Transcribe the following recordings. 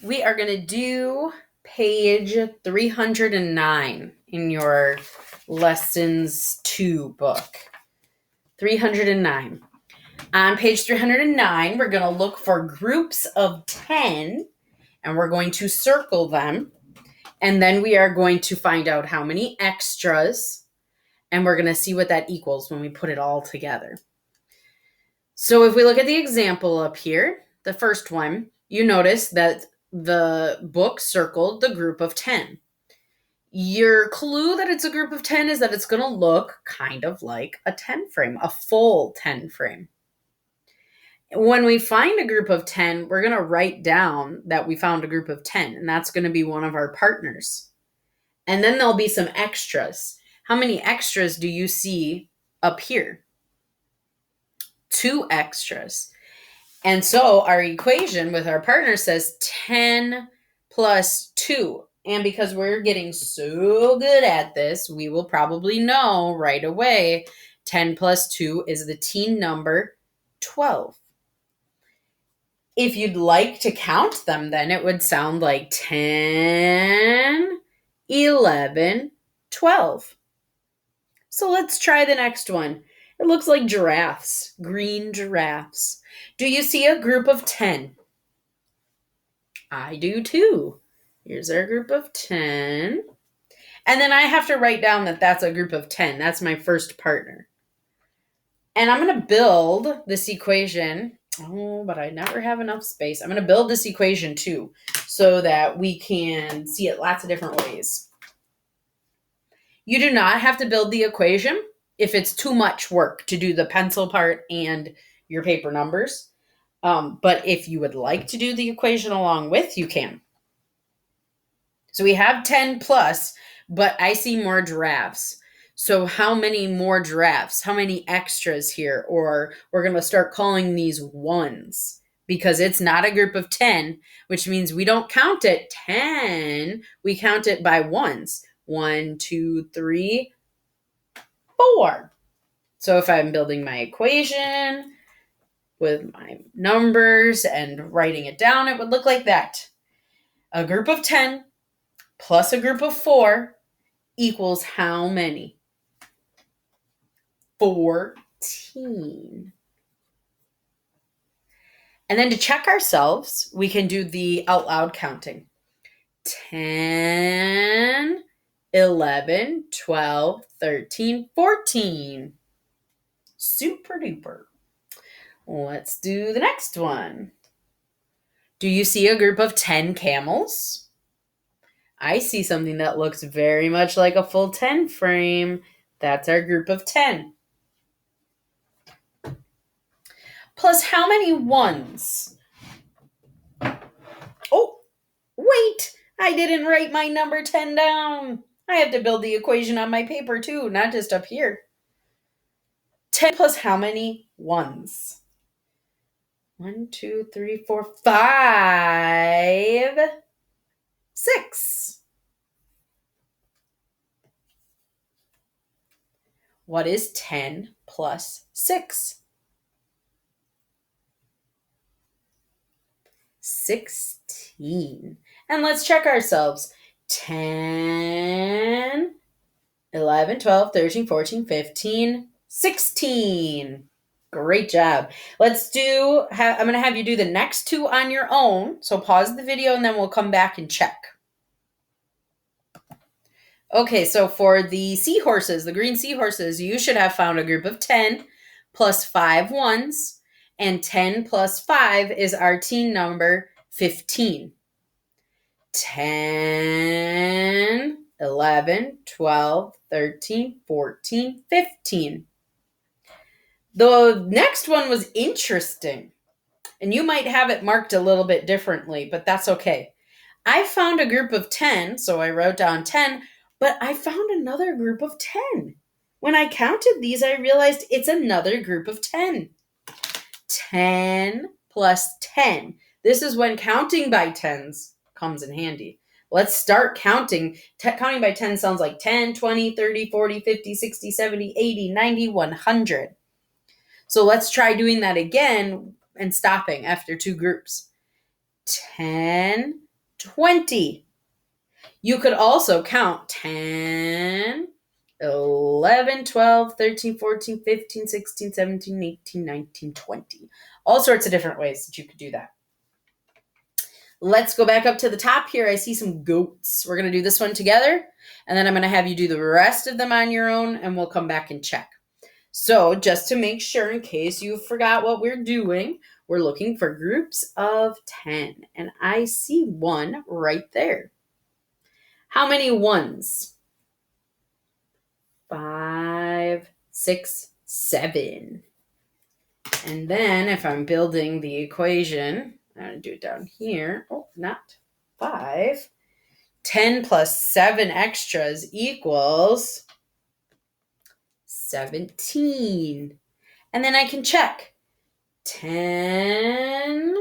we are going to do page 309 in your Lessons 2 book. 309. On page 309, we're going to look for groups of 10, and we're going to circle them. And then we are going to find out how many extras, and we're going to see what that equals when we put it all together. So if we look at the example up here, the first one, you notice that the book circled the group of 10. Your clue that it's a group of 10 is that it's going to look kind of like a 10 frame, a full 10 frame. When we find a group of 10, we're going to write down that we found a group of 10, and that's going to be one of our partners. And then there'll be some extras. How many extras do you see up here? 2 extras. And so our equation with our partner says 10 plus 2. And because we're getting so good at this, we will probably know right away 10 plus 2 is the teen number 12. If you'd like to count them, then it would sound like 10, 11, 12. So let's try the next one. It looks like giraffes, green giraffes. Do you see a group of 10? I do too. Here's our group of 10. And then I have to write down that that's a group of 10. That's my first partner. And I'm going to build this equation. Oh, but I never have enough space. I'm going to build this equation too so that we can see it lots of different ways. You do not have to build the equation if it's too much work to do the pencil part and your paper numbers. But if you would like to do the equation along with, you can. So we have 10 plus, but I see more giraffes. So how many more giraffes? How many extras here? Or we're going to start calling these ones because it's not a group of 10, which means we don't count it 10. We count it by ones. 1, 2, 3, 4. So if I'm building my equation with my numbers and writing it down, it would look like that. A group of 10 plus a group of 4 equals how many? 14. And then to check ourselves, we can do the out loud counting. 10, 11, 12, 13, 14. Super duper. Let's do the next one. Do you see a group of 10 camels? I see something that looks very much like a full 10 frame. That's our group of 10. Plus how many ones? Oh, wait, I didn't write my number 10 down. I have to build the equation on my paper too, not just up here. 10 plus how many ones? 1, 2, 3, 4, 5, 6. What is 10 plus 6? 16. And let's check ourselves. 10, 11, 12, 13, 14, 15, 16. Great job. Let's do, I'm going to have you do the next 2 on your own. So pause the video and then we'll come back and check. Okay, so for the seahorses, the green seahorses, you should have found a group of 10 plus 5 ones, and 10 plus 5 is our teen number 15. 10, 11, 12, 13, 14, 15. The next one was interesting, and you might have it marked a little bit differently, but that's okay. I found a group of 10, so I wrote down 10, but I found another group of 10. When I counted these, I realized it's another group of 10. 10 plus 10. This is when counting by tens comes in handy. Let's start counting. Counting by 10 sounds like 10, 20, 30, 40, 50, 60, 70, 80, 90, 100. So let's try doing that again and stopping after 2 groups. 10 20. You could also count 10, 11, 12, 13, 14, 15, 16, 17, 18, 19, 20. All sorts of different ways that you could do that. Let's go back up to the top here. I see some goats. We're going to do this one together, and then I'm going to have you do the rest of them on your own, and we'll come back and check. So just to make sure, in case you forgot what we're doing, we're looking for groups of 10, and I see one right there. How many ones? 5, 6, 7. And then if I'm building the equation, I'm going to do it down here. Oh, not 5. 10 plus 7 extras equals 17. And then I can check. 10,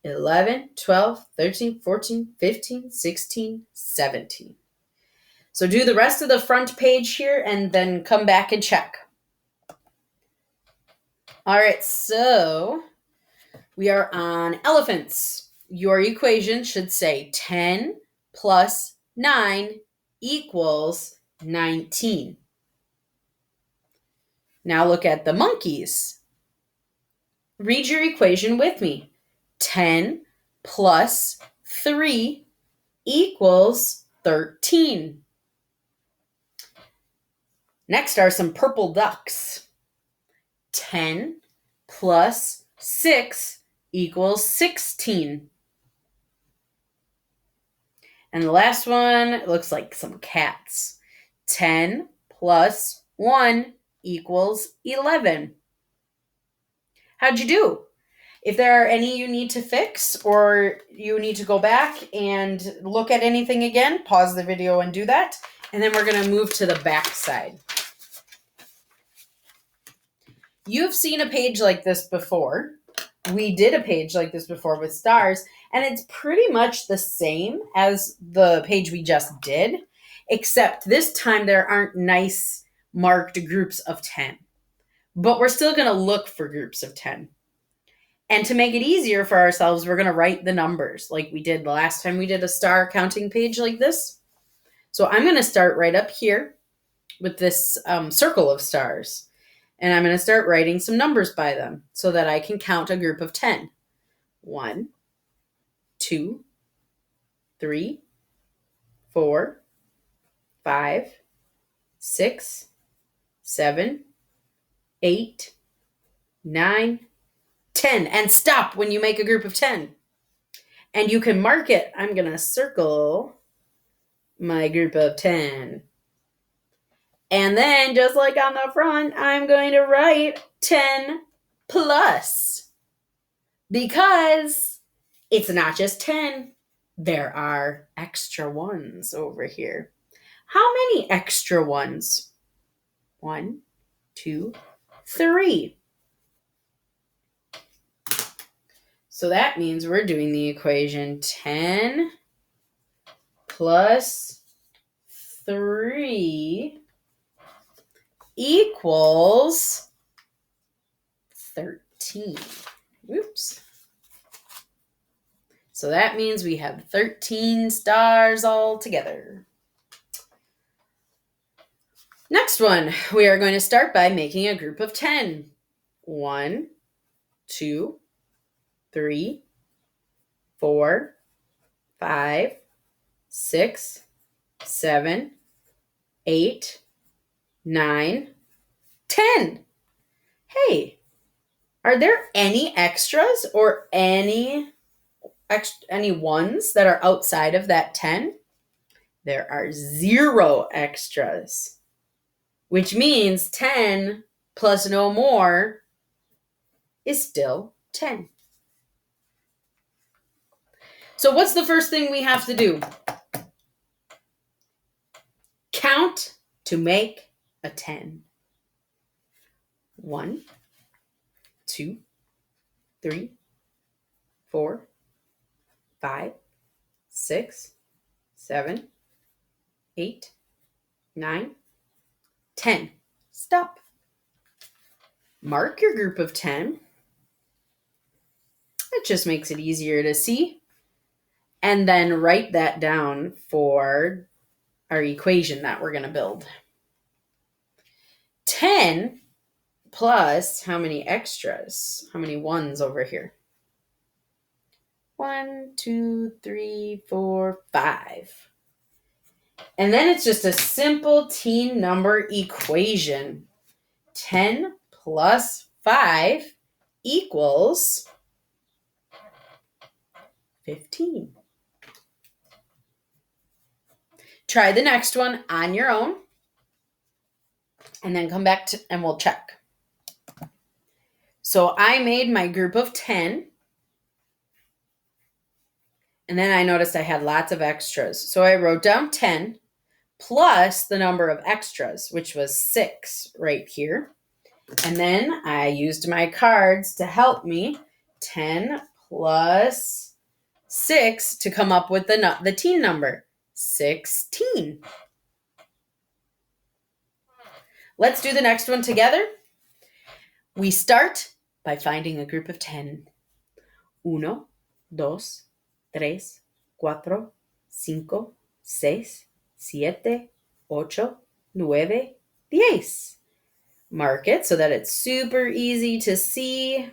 11, 12, 13, 14, 15, 16, 17. So do the rest of the front page here and then come back and check. All right, so we are on elephants. Your equation should say 10 plus 9 equals 19. Now look at the monkeys. Read your equation with me. 10 plus 3 equals 13. Next are some purple ducks. 10 plus 6 equals 16. And the last one looks like some cats. 10 plus 1 equals 11. How'd you do? If there are any you need to fix or you need to go back and look at anything again, pause the video and do that. And then we're going to move to the back side. You've seen a page like this before. We did a page like this before with stars, and it's pretty much the same as the page we just did, except this time there aren't nice marked groups of 10. But we're still going to look for groups of 10. And to make it easier for ourselves, we're going to write the numbers like we did the last time we did a star counting page like this. So I'm going to start right up here with this circle of stars. And I'm going to start writing some numbers by them so that I can count a group of 10. 1, 2, 3, 4, 5, 6, 7, 8, 9, 10. And stop when you make a group of 10. And you can mark it. I'm going to circle my group of 10. And then, just like on the front, I'm going to write 10 plus. Because it's not just 10. There are extra ones over here. How many extra ones? 1, 2, 3. So that means we're doing the equation 10 plus 3 equals 13. Oops. So that means we have 13 stars all together. Next one, we are going to start by making a group of 10. 1, 2, 3, 4, 5, 6, 7, 8, 9, 10. Hey, are there any extras or any ones that are outside of that 10? There are 0 extras, which means 10 plus no more is still 10. So what's the first thing we have to do? Count to make a 10. 1, 2, 3, 4, 5, 6, 7, 8, 9, 10. Stop. Mark your group of 10. It just makes it easier to see. And then write that down for our equation that we're going to build. 10 plus how many extras? How many ones over here? 1, 2, 3, 4, 5. And then it's just a simple teen number equation. 10 plus 5 equals 15. Try the next one on your own and then come back and we'll check. So I made my group of 10. And then I noticed I had lots of extras. So I wrote down 10 plus the number of extras, which was 6 right here. And then I used my cards to help me. 10 plus 6 to come up with the teen number, 16. Let's do the next one together. We start by finding a group of 10. 1, 2, 3, 4, 5, 6, 7, 8, 9, 10. Mark it so that it's super easy to see.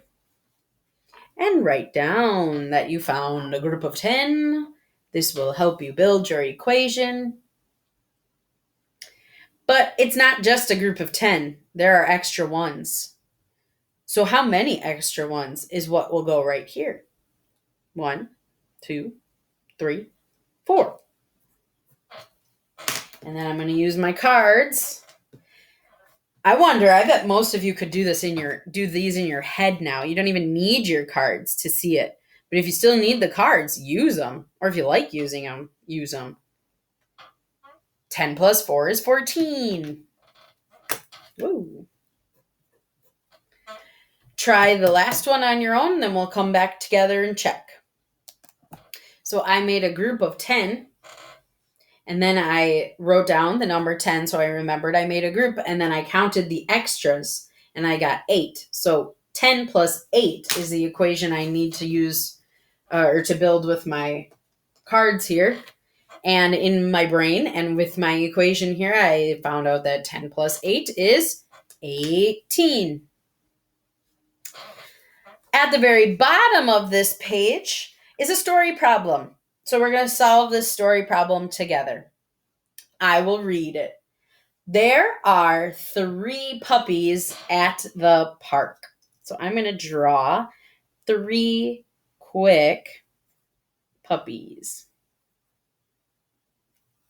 And write down that you found a group of 10. This will help you build your equation. But it's not just a group of 10. There are extra ones. So how many extra ones is what will go right here? 1, 2, 3, 4. And then I'm going to use my cards. I bet most of you could do these in your head now. You don't even need your cards to see it. But if you still need the cards, use them. Or if you like using them, use them. 10 plus 4 is 14. Woo. Try the last one on your own, then we'll come back together and check. So I made a group of 10. And then I wrote down the number 10, so I remembered I made a group. And then I counted the extras, and I got 8. So 10 plus 8 is the equation I need to use or to build with my cards here. And in my brain and with my equation here, I found out that 10 plus 8 is 18. At the very bottom of this page is a story problem. So we're going to solve this story problem together. I will read it. There are 3 puppies at the park. So I'm going to draw 3 quick puppies.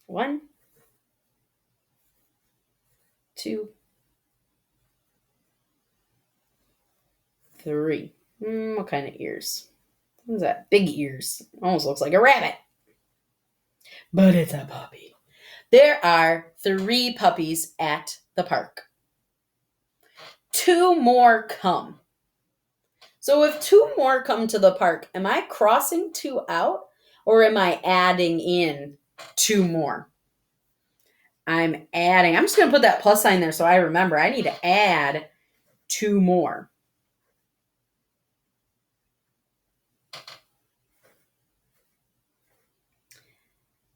1, 2, 3. What kind of ears? What is that? Big ears. Almost looks like a rabbit. But it's a puppy. There are 3 puppies at the park. 2 more come. So if 2 more come to the park, am I crossing 2 out or am I adding in 2 more? I'm adding. I'm just going to put that plus sign there so I remember. I need to add 2 more.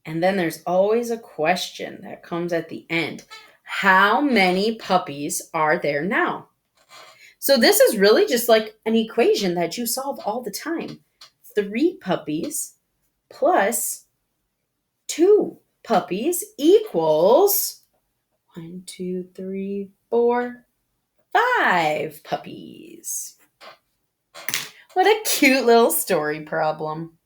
And then there's always a question that comes at the end. How many puppies are there now? So this is really just like an equation that you solve all the time. 3 puppies plus 2 puppies equals 1, 2, 3, 4, 5 puppies. What a cute little story problem.